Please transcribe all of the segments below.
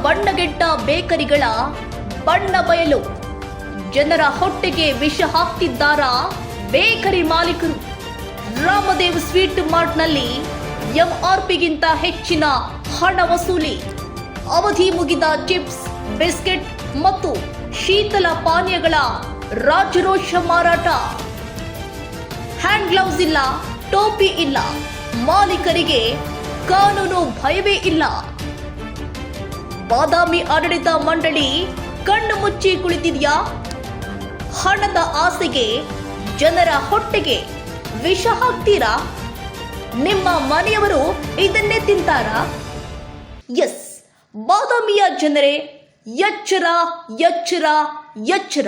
ಬಣ್ಣಗೆಟ್ಟ ಬೇಕರಿಗಳ ಬಣ್ಣ ಬಯಲು. ಜನರ ಹೊಟ್ಟೆಗೆ ವಿಷ ಹಾಕ್ತಿದ್ದಾರಾ ಬೇಕರಿ ಮಾಲೀಕರು? ರಾಮದೇವ್ ಸ್ವೀಟ್ ಮಾರ್ಟ್ನಲ್ಲಿ ಎಂಆರ್ಪಿಗಿಂತ ಹೆಚ್ಚಿನ ಹಣ ವಸೂಲಿ. ಅವಧಿ ಮುಗಿದ ಚಿಪ್ಸ್, ಬಿಸ್ಕೆಟ್ ಮತ್ತು ಶೀತಲ ಪಾನೀಯಗಳ ರಾಜರೋಷ ಮಾರಾಟ. ಹ್ಯಾಂಡ್ ಗ್ಲೌಸ್ ಇಲ್ಲ, ಟೋಪಿ ಇಲ್ಲ, ಮಾಲೀಕರಿಗೆ ಕಾನೂನು ಭಯವೇ ಇಲ್ಲ. ಬಾದಾಮಿ ಆಡಳಿತ ಮಂಡಳಿ ಕಣ್ಣು ಮುಚ್ಚಿ ಕುಳಿತಿದೆಯಾ? ಹಣದ ಆಸೆಗೆ ಜನರ ಹೊಟ್ಟೆಗೆ ವಿಷ ಹಾಕ್ತೀರಾ? ನಿಮ್ಮ ಮನೆಯವರು ಇದನ್ನೇ ತಿಂತಾರಾ? ಎಸ್, ಬಾದಾಮಿಯ ಜನರೇ, ಎಚ್ಚರ ಎಚ್ಚರ ಎಚ್ಚರ.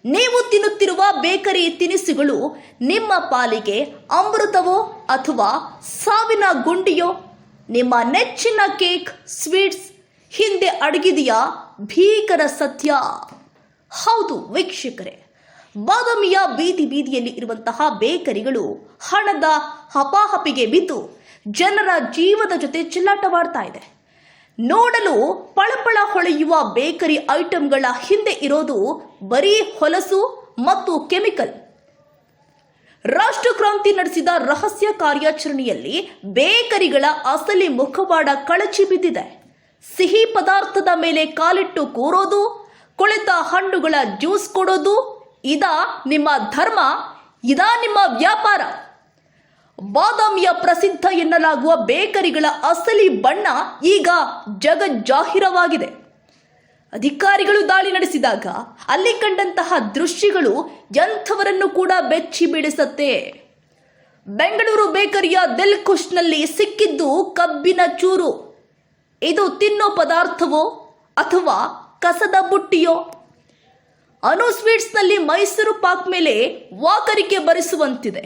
ನೀವು ತಿನ್ನುತ್ತಿರುವ ಬೇಕರಿ ತಿನಿಸುಗಳು ನಿಮ್ಮ ಪಾಲಿಗೆ ಅಮೃತವೋ ಅಥವಾ ಸಾವಿನ ಗುಂಡಿಯೋ? ನಿಮ್ಮ ನೆಚ್ಚಿನ ಕೇಕ್, ಸ್ವೀಟ್ಸ್ ಹಿಂದೆ ಅಡಗಿದೆಯಾ ಭೀಕರ ಸತ್ಯ? ಹೌದು ವೀಕ್ಷಕರೇ, ಬಾದಾಮಿಯ ಬೀದಿ ಬೀದಿಯಲ್ಲಿ ಇರುವಂತಹ ಬೇಕರಿಗಳು ಹಣದ ಹಪಾಹಪಿಗೆ ಬಿದ್ದು ಜನರ ಜೀವದ ಜೊತೆ ಚೆಲ್ಲಾಟವಾಡ್ತಾ ಇದೆ. ನೋಡಲು ಪಳಪಳ ಹೊಳೆಯುವ ಬೇಕರಿ ಐಟಂಗಳ ಹಿಂದೆ ಇರೋದು ಬರೀ ಹೊಲಸು ಮತ್ತು ಕೆಮಿಕಲ್. ರಾಷ್ಟ್ರ ಕ್ರಾಂತಿ ನಡೆಸಿದ ರಹಸ್ಯ ಕಾರ್ಯಾಚರಣೆಯಲ್ಲಿ ಬೇಕರಿಗಳ ಅಸಲಿ ಮುಖವಾಡ ಕಳಚಿ ಬಿದ್ದಿದೆ. ಸಿಹಿ ಪದಾರ್ಥದ ಮೇಲೆ ಕಾಲಿಟ್ಟು ಕೂರೋದು, ಕೊಳೆತ ಹಣ್ಣುಗಳ ಜ್ಯೂಸ್ ಕೊಡೋದು, ಇದಾ ನಿಮ್ಮ ಧರ್ಮ? ಇದಾ ನಿಮ್ಮ ವ್ಯಾಪಾರ? ಬಾದಾಮಿಯ ಪ್ರಸಿದ್ಧ ಎನ್ನಲಾಗುವ ಬೇಕರಿಗಳ ಅಸಲಿ ಬಣ್ಣ ಈಗ ಜಗಜ್ಜಾಹಿರವಾಗಿದೆ. ಅಧಿಕಾರಿಗಳು ದಾಳಿ ನಡೆಸಿದಾಗ ಅಲ್ಲಿ ಕಂಡಂತಹ ದೃಶ್ಯಗಳು ಎಂಥವರನ್ನು ಕೂಡ ಬೆಚ್ಚಿ ಬೀಳಿಸುತ್ತೆ. ಬೆಂಗಳೂರು ಬೇಕರಿಯ ದಿಲ್ ಖುಷ್ನಲ್ಲಿ ಸಿಕ್ಕಿದ್ದು ಕಬ್ಬಿನ ಚೂರು. ಇದು ತಿನ್ನೋ ಪದಾರ್ಥವೋ ಅಥವಾ ಕಸದ ಬುಟ್ಟಿಯೋ? ಅನು ಸ್ವೀಟ್ಸ್ನಲ್ಲಿ ಮೈಸೂರು ಪಾಕ್ ಮೇಲೆ ವಾಕರಿಕೆ ಬರೆಸುವಂತಿದೆ.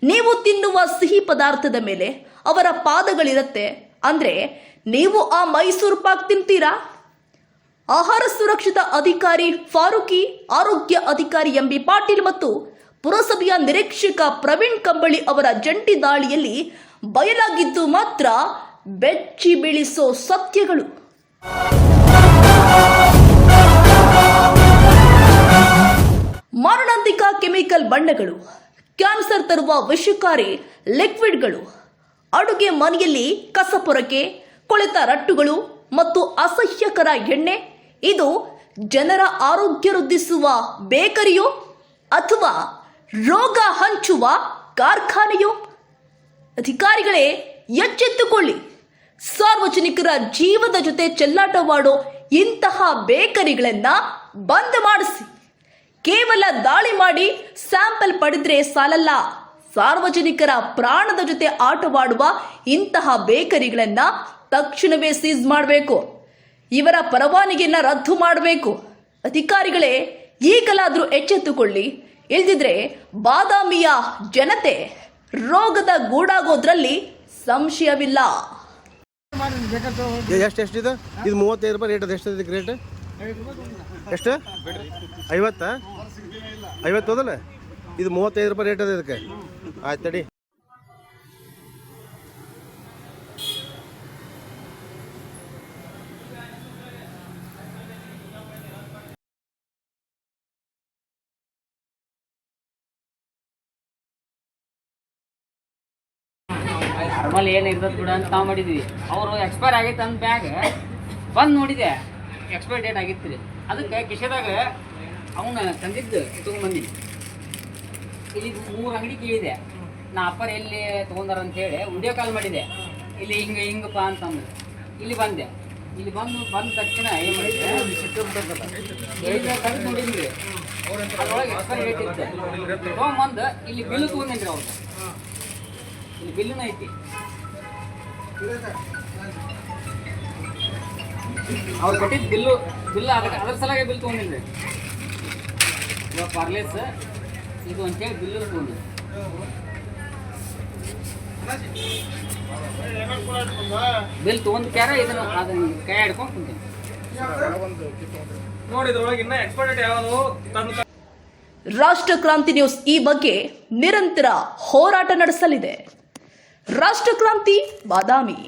ನೀವು ತಿನ್ನುವ ಸಿಹಿ ಪದಾರ್ಥದ ಮೇಲೆ ಅವರ ಪಾದಗಳಿರುತ್ತೆ ಅಂದ್ರೆ ನೀವು ಆ ಮೈಸೂರು ಪಾಕ್ ತಿಂತೀರಾ? ಆಹಾರ ಸುರಕ್ಷತಾ ಅಧಿಕಾರಿ ಫಾರೂಕಿ, ಆರೋಗ್ಯ ಅಧಿಕಾರಿ ಎಂಬಿ ಪಾಟೀಲ್ ಮತ್ತು ಪುರಸಭೆಯ ನಿರೀಕ್ಷಕ ಪ್ರವೀಣ್ ಕಂಬಳಿ ಅವರ ಜಂಟಿ ದಾಳಿಯಲ್ಲಿ ಬಯಲಾಗಿದ್ದು ಮಾತ್ರ ಬೆಚ್ಚಿ ಬೀಳಿಸೋ ಸತ್ಯಗಳು. ಮಾರಣಾಂತಿಕ ಕೆಮಿಕಲ್ ಬಣ್ಣಗಳು, ಕ್ಯಾನ್ಸರ್ ತರುವ ವಿಷಕಾರಿ ಲಿಕ್ವಿಡ್ಗಳು, ಅಡುಗೆ ಮನೆಯಲ್ಲಿ ಕಸಪೊರಕೆ, ಕೊಳೆತ ರಟ್ಟುಗಳು ಮತ್ತು ಅಸಹ್ಯಕರ ಎಣ್ಣೆ. ಇದು ಜನರ ಆರೋಗ್ಯ ವೃದ್ಧಿಸುವ ಬೇಕರಿಯೋ ಅಥವಾ ರೋಗ ಹಂಚುವ ಕಾರ್ಖಾನೆಯೋ? ಅಧಿಕಾರಿಗಳೇ ಎಚ್ಚೆತ್ತುಕೊಳ್ಳಿ. ಸಾರ್ವಜನಿಕರ ಜೀವದ ಜೊತೆ ಚೆಲ್ಲಾಟವಾಡೋ ಇಂತಹ ಬೇಕರಿಗಳನ್ನ ಬಂದ್ ಮಾಡಿಸಿ. ಕೇವಲ ದಾಳಿ ಮಾಡಿ ಸ್ಯಾಂಪಲ್ ಪಡೆದ್ರೆ ಸಾಲಲ್ಲ. ಸಾರ್ವಜನಿಕರ ಪ್ರಾಣದ ಜೊತೆ ಆಟವಾಡುವ ಇಂತಹ ಬೇಕರಿಗಳನ್ನ ತಕ್ಷಣವೇ ಸೀಸ್ ಮಾಡಬೇಕು. ಇವರ ಪರವಾನಗಿಯನ್ನ ರದ್ದು ಮಾಡಬೇಕು. ಅಧಿಕಾರಿಗಳೇ ಈಗಲಾದರೂ ಎಚ್ಚೆತ್ತುಕೊಳ್ಳಿ. ಇಲ್ದಿದ್ರೆ ಬಾದಾಮಿಯ ಜನತೆ ರೋಗದ ಗೂಡಾಗೋದ್ರಲ್ಲಿ ಸಂಶಯವಿಲ್ಲ. ಎಷ್ಟಿದೆ ಇದು? 35 ರೂಪಾಯಿ ರೇಟ್. ಅದು ಎಷ್ಟಿದೆ ರೇಟ್? ಎಷ್ಟು? 50 ಹೋದಲ್ಲ? ಇದು 35 ರೂಪಾಯಿ ರೇಟ್ ಅದ. ಇದಕ್ಕೆ ಆಯ್ತು ತಡಿ. ನಾರ್ಮಲ್ ಏನು ಇರ್ತದೆ ಬಿಡ ಅಂತ ನಾವು ಮಾಡಿದ್ವಿ. ಅವರು ಎಕ್ಸ್ಪೈರ್ ಆಗೈತೆ ಅಂದ ಬ್ಯಾಗ್ ಬಂದು ನೋಡಿದೆ, ಎಕ್ಸ್ಪೈರ್ ಡೇಟ್ ಆಗಿತ್ತು ರೀ. ಅದಕ್ಕೆ ಕಿಶೆದಾಗ ಅವನ್ನ ತಂದಿದ್ದು ತೊಗೊಂಬಂದಿನಿ. ಇಲ್ಲಿ 3 ಅಂಗಡಿ ಕೇಳಿದೆ. ನಾ ಅಪ್ಪರ್ ಎಲ್ಲಿ ತೊಗೊಂಡಾರ ಅಂತೇಳಿ ವಿಡಿಯೋ ಕಾಲ್ ಮಾಡಿದೆ. ಇಲ್ಲಿ ಹಿಂಗಪ್ಪ ಅಂತಂದು ಇಲ್ಲಿ ಬಂದೆ. ಇಲ್ಲಿ ಬಂದ ತಕ್ಷಣ ಏನು ಮಾಡಿದೆ, ತೆಗೆದು ನೋಡಿದ್ವಿ. ಅದ್ರೊಳಗೆ ಎಕ್ಸ್ಪೈರಿ ಡೇಟ್ ಇತ್ತು. ತೊಗೊಂಬಂದು ಇಲ್ಲಿ ಬಿಲ್ ತೊಗೊಂಡೇನ್ರಿ ಅವ್ರು. ಇಲ್ಲಿ ಬಿಲ್ಲುನ ಐತಿ. ಅವ್ರು ಕೊಟ್ಟಿದ್ದು ಬಿಲ್ ಅದ್ರ ಸಲಾಗೆ ಬಿಲ್ ತೊಗೊಂಡಿದ್ರಿ. ಇವಾಗ ಪಾರ್ಲೇಸ್ ಇದು ಅಂತೇಳಿ ಬಿಲ್ ತೊಗೊಂಡು ಬಿಲ್ ತೊಗೊಂಡು ಕ್ಯಾರ ಅದನ್ನ ಕೈ ಹಿಡ್ಕೊಂಡು ಕುಂತೀನಿ. ರಾಷ್ಟ್ರ ಕ್ರಾಂತಿ ನ್ಯೂಸ್ ಈ ಬಗ್ಗೆ ನಿರಂತರ ಹೋರಾಟ ನಡೆಸಲಿದೆ. ರಾಷ್ಟ್ರ ಕ್ರಾಂತಿ ಬಾದಾಮಿ.